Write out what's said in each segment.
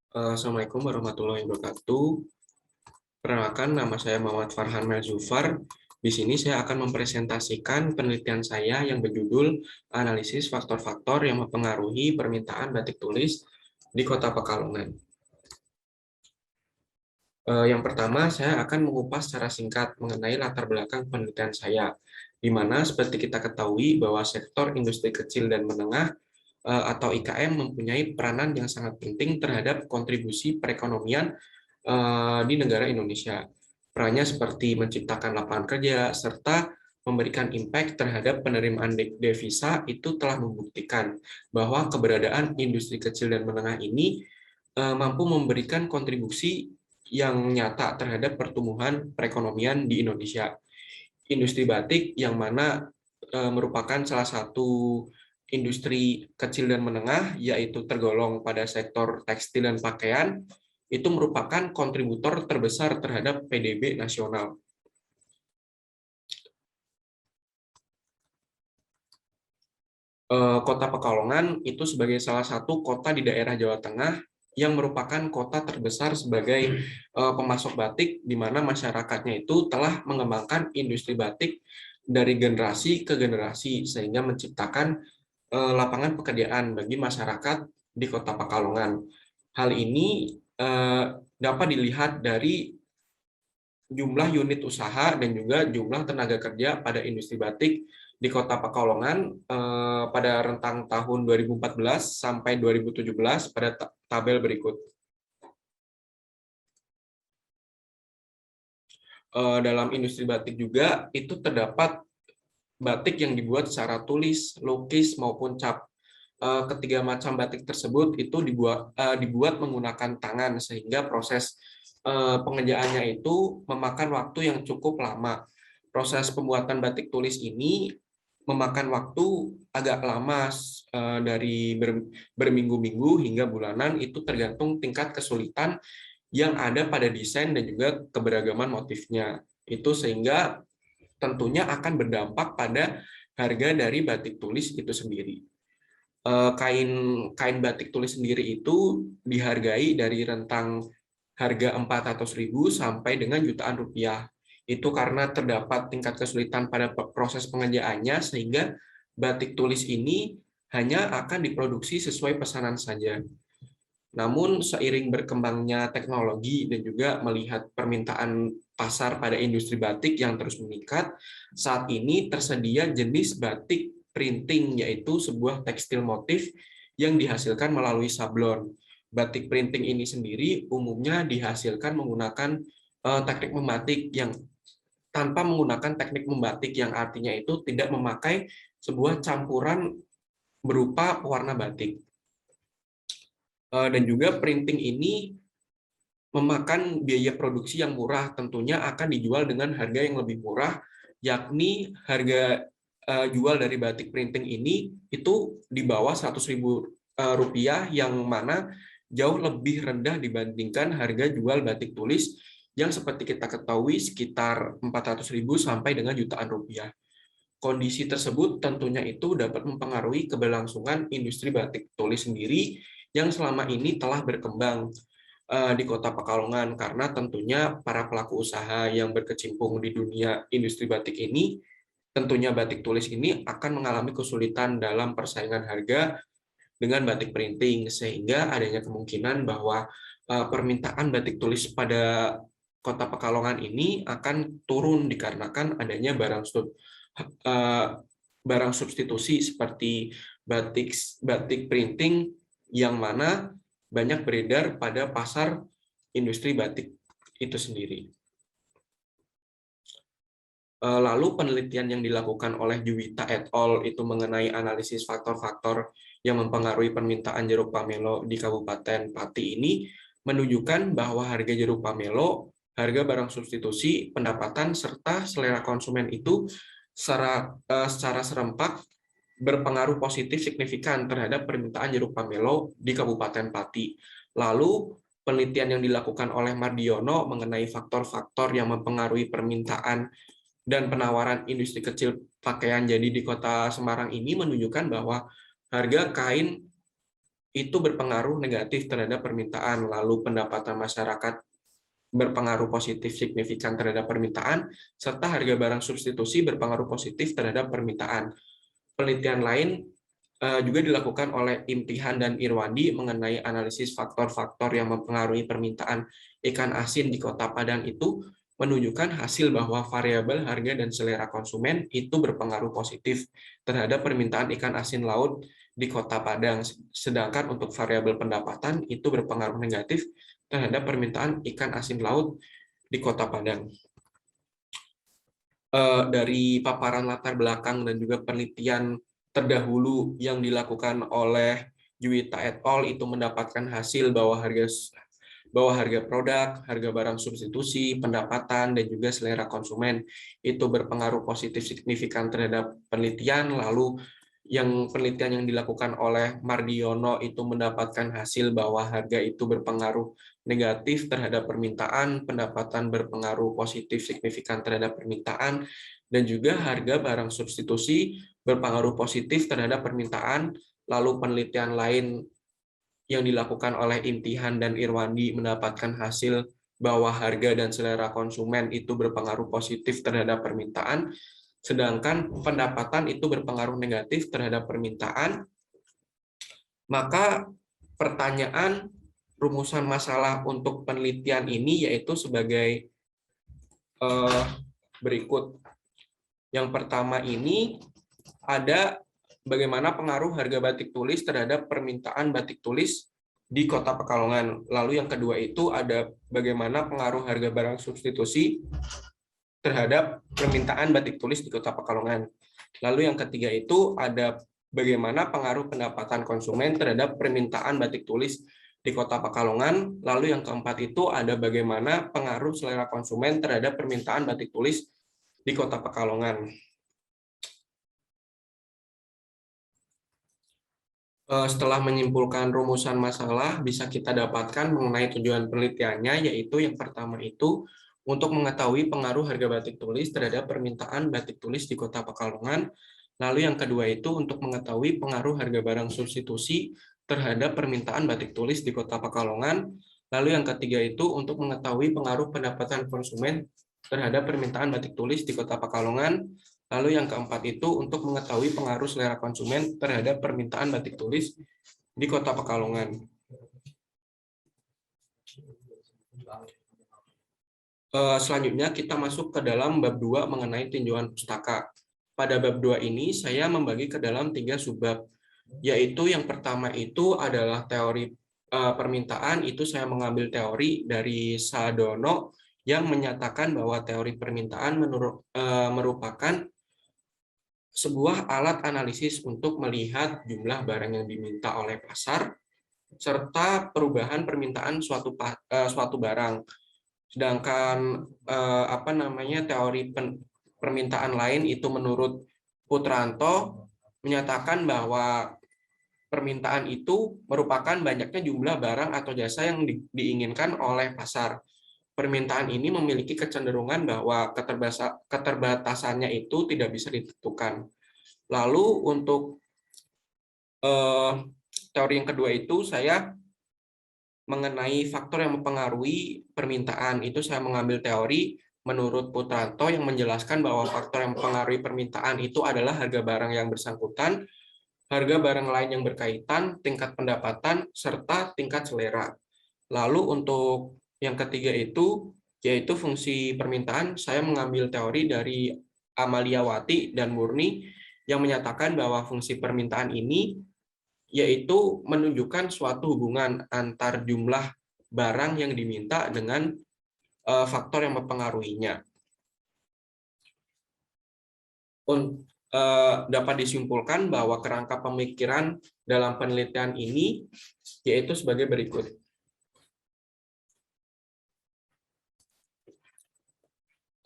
Assalamualaikum warahmatullahi wabarakatuh. Perkenalkan, nama saya Muhammad Farhan Melzufar. Di sini saya akan mempresentasikan penelitian saya yang berjudul Analisis Faktor-Faktor yang Mempengaruhi Permintaan Batik Tulis di Kota Pekalongan. Yang pertama, saya akan mengupas secara singkat mengenai latar belakang penelitian saya, di mana seperti kita ketahui bahwa sektor industri kecil dan menengah atau IKM mempunyai peranan yang sangat penting terhadap kontribusi perekonomian di negara Indonesia. Perannya seperti menciptakan lapangan kerja serta memberikan impact terhadap penerimaan devisa itu telah membuktikan bahwa keberadaan industri kecil dan menengah ini mampu memberikan kontribusi yang nyata terhadap pertumbuhan perekonomian di Indonesia. Industri batik yang mana merupakan salah satu industri kecil dan menengah, yaitu tergolong pada sektor tekstil dan pakaian, itu merupakan kontributor terbesar terhadap PDB nasional. Kota Pekalongan itu sebagai salah satu kota di daerah Jawa Tengah yang merupakan kota terbesar sebagai pemasok batik, di mana masyarakatnya itu telah mengembangkan industri batik dari generasi ke generasi, sehingga menciptakan lapangan pekerjaan bagi masyarakat di Kota Pekalongan. Hal ini dapat dilihat dari jumlah unit usaha dan juga jumlah tenaga kerja pada industri batik di Kota Pekalongan pada rentang tahun 2014 sampai 2017 pada tabel berikut. Dalam industri batik juga itu terdapat batik yang dibuat secara tulis, lukis maupun cap. Ketiga macam batik tersebut itu dibuat menggunakan tangan, sehingga proses pengerjaannya itu memakan waktu yang cukup lama. Proses pembuatan batik tulis ini memakan waktu agak lama, dari berminggu-minggu hingga bulanan, itu tergantung tingkat kesulitan yang ada pada desain dan juga keberagaman motifnya. Itu sehingga tentunya akan berdampak pada harga dari batik tulis itu sendiri. Kain batik tulis sendiri itu dihargai dari rentang harga 400.000 sampai dengan jutaan rupiah. Itu karena terdapat tingkat kesulitan pada proses pengerjaannya, sehingga batik tulis ini hanya akan diproduksi sesuai pesanan saja. Namun seiring berkembangnya teknologi dan juga melihat permintaan pasar pada industri batik yang terus meningkat, saat ini tersedia jenis batik printing, yaitu sebuah tekstil motif yang dihasilkan melalui sablon. Batik printing ini sendiri umumnya dihasilkan menggunakan teknik membatik yang tanpa menggunakan teknik membatik, yang artinya itu tidak memakai sebuah campuran berupa pewarna batik. Dan juga printing ini memakan biaya produksi yang murah, tentunya akan dijual dengan harga yang lebih murah, yakni harga jual dari batik printing ini itu di bawah 100.000 rupiah, yang mana jauh lebih rendah dibandingkan harga jual batik tulis yang seperti kita ketahui sekitar 400.000 sampai dengan jutaan rupiah. Kondisi tersebut tentunya itu dapat mempengaruhi keberlangsungan industri batik tulis sendiri yang selama ini telah berkembang di Kota Pekalongan, karena tentunya para pelaku usaha yang berkecimpung di dunia industri batik ini, tentunya batik tulis ini akan mengalami kesulitan dalam persaingan harga dengan batik printing, sehingga adanya kemungkinan bahwa permintaan batik tulis pada Kota Pekalongan ini akan turun dikarenakan adanya barang substitusi seperti batik printing yang mana banyak beredar pada pasar industri batik itu sendiri. Lalu penelitian yang dilakukan oleh Juwita et al. Itu mengenai analisis faktor-faktor yang mempengaruhi permintaan jeruk pamelo di Kabupaten Pati ini menunjukkan bahwa harga jeruk pamelo, harga barang substitusi, pendapatan, serta selera konsumen itu secara serempak berpengaruh positif signifikan terhadap permintaan jeruk pamelo di Kabupaten Pati. Lalu penelitian yang dilakukan oleh Mardiono mengenai faktor-faktor yang mempengaruhi permintaan dan penawaran industri kecil pakaian jadi di Kota Semarang ini menunjukkan bahwa harga kain itu berpengaruh negatif terhadap permintaan, lalu pendapatan masyarakat berpengaruh positif signifikan terhadap permintaan, serta harga barang substitusi berpengaruh positif terhadap permintaan. Penelitian lain juga dilakukan oleh Imtihan dan Irwandi mengenai analisis faktor-faktor yang mempengaruhi permintaan ikan asin di Kota Padang itu menunjukkan hasil bahwa variabel harga dan selera konsumen itu berpengaruh positif terhadap permintaan ikan asin laut di Kota Padang, sedangkan untuk variabel pendapatan itu berpengaruh negatif terhadap permintaan ikan asin laut di Kota Padang. Dari paparan latar belakang dan juga penelitian terdahulu yang dilakukan oleh Juwita et al. Itu mendapatkan hasil bahwa harga produk, harga barang substitusi, pendapatan, dan juga selera konsumen itu berpengaruh positif signifikan terhadap penelitian. Lalu penelitian yang dilakukan oleh Mardiono itu mendapatkan hasil bahwa harga itu berpengaruh negatif terhadap permintaan, pendapatan berpengaruh positif signifikan terhadap permintaan, dan juga harga barang substitusi berpengaruh positif terhadap permintaan. Lalu penelitian lain yang dilakukan oleh Imtihan dan Irwandi mendapatkan hasil bahwa harga dan selera konsumen itu berpengaruh positif terhadap permintaan, sedangkan pendapatan itu berpengaruh negatif terhadap permintaan. Maka pertanyaan rumusan masalah untuk penelitian ini yaitu sebagai berikut. Yang pertama ini ada bagaimana pengaruh harga batik tulis terhadap permintaan batik tulis di Kota Pekalongan. Lalu yang kedua itu ada bagaimana pengaruh harga barang substitusi terhadap permintaan batik tulis di Kota Pekalongan. Lalu yang ketiga itu ada bagaimana pengaruh pendapatan konsumen terhadap permintaan batik tulis di Kota Pekalongan. Lalu yang keempat itu ada bagaimana pengaruh selera konsumen terhadap permintaan batik tulis di Kota Pekalongan. Setelah menyimpulkan rumusan masalah, bisa kita dapatkan mengenai tujuan penelitiannya, yaitu yang pertama itu untuk mengetahui pengaruh harga batik tulis terhadap permintaan batik tulis di Kota Pekalongan. Lalu yang kedua itu untuk mengetahui pengaruh harga barang substitusi terhadap permintaan batik tulis di Kota Pekalongan. Lalu yang ketiga itu untuk mengetahui pengaruh pendapatan konsumen terhadap permintaan batik tulis di Kota Pekalongan. Lalu yang keempat itu untuk mengetahui pengaruh selera konsumen terhadap permintaan batik tulis di Kota Pekalongan. Selanjutnya kita masuk ke dalam bab 2 mengenai tinjauan pustaka. Pada bab 2 ini saya membagi ke dalam 3 subbab, yaitu yang pertama itu adalah teori permintaan. Itu saya mengambil teori dari Sadono yang menyatakan bahwa teori permintaan merupakan sebuah alat analisis untuk melihat jumlah barang yang diminta oleh pasar serta perubahan permintaan suatu barang. Sedangkan teori permintaan lain itu menurut Putranto menyatakan bahwa permintaan itu merupakan banyaknya jumlah barang atau jasa yang diinginkan oleh pasar. Permintaan ini memiliki kecenderungan bahwa keterbatasannya itu tidak bisa ditentukan. Lalu untuk teori yang kedua itu saya mengenai faktor yang mempengaruhi permintaan. Itu saya mengambil teori menurut Putranto yang menjelaskan bahwa faktor yang mempengaruhi permintaan itu adalah harga barang yang bersangkutan, harga barang lain yang berkaitan, tingkat pendapatan, serta tingkat selera. Lalu untuk yang ketiga itu, yaitu fungsi permintaan, saya mengambil teori dari Amaliawati dan Murni yang menyatakan bahwa fungsi permintaan ini yaitu menunjukkan suatu hubungan antar jumlah barang yang diminta dengan faktor yang mempengaruhinya. Dapat disimpulkan bahwa kerangka pemikiran dalam penelitian ini yaitu sebagai berikut.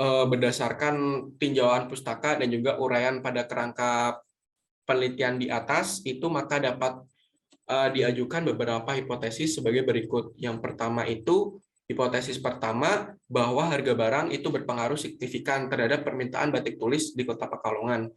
Berdasarkan tinjauan pustaka dan juga uraian pada kerangka penelitian di atas, itu maka dapat diajukan beberapa hipotesis sebagai berikut. Yang pertama itu, hipotesis pertama, bahwa harga barang itu berpengaruh signifikan terhadap permintaan batik tulis di Kota Pekalongan.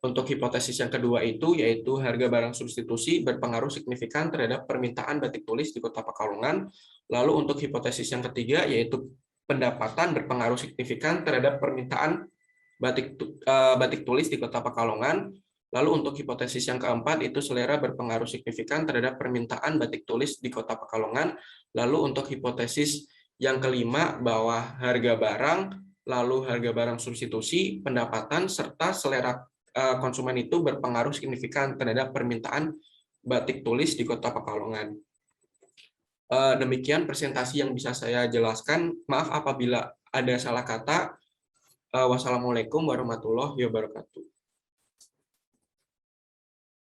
Untuk hipotesis yang kedua itu yaitu harga barang substitusi berpengaruh signifikan terhadap permintaan batik tulis di Kota Pekalongan. Lalu untuk hipotesis yang ketiga yaitu pendapatan berpengaruh signifikan terhadap permintaan batik tulis di Kota Pekalongan. Lalu untuk hipotesis yang keempat itu selera berpengaruh signifikan terhadap permintaan batik tulis di Kota Pekalongan. Lalu untuk hipotesis yang kelima bahwa harga barang, lalu harga barang substitusi, pendapatan serta selera konsumen itu berpengaruh signifikan terhadap permintaan batik tulis di Kota Pekalongan. Demikian presentasi yang bisa saya jelaskan. Maaf apabila ada salah kata. Wassalamualaikum warahmatullahi wabarakatuh.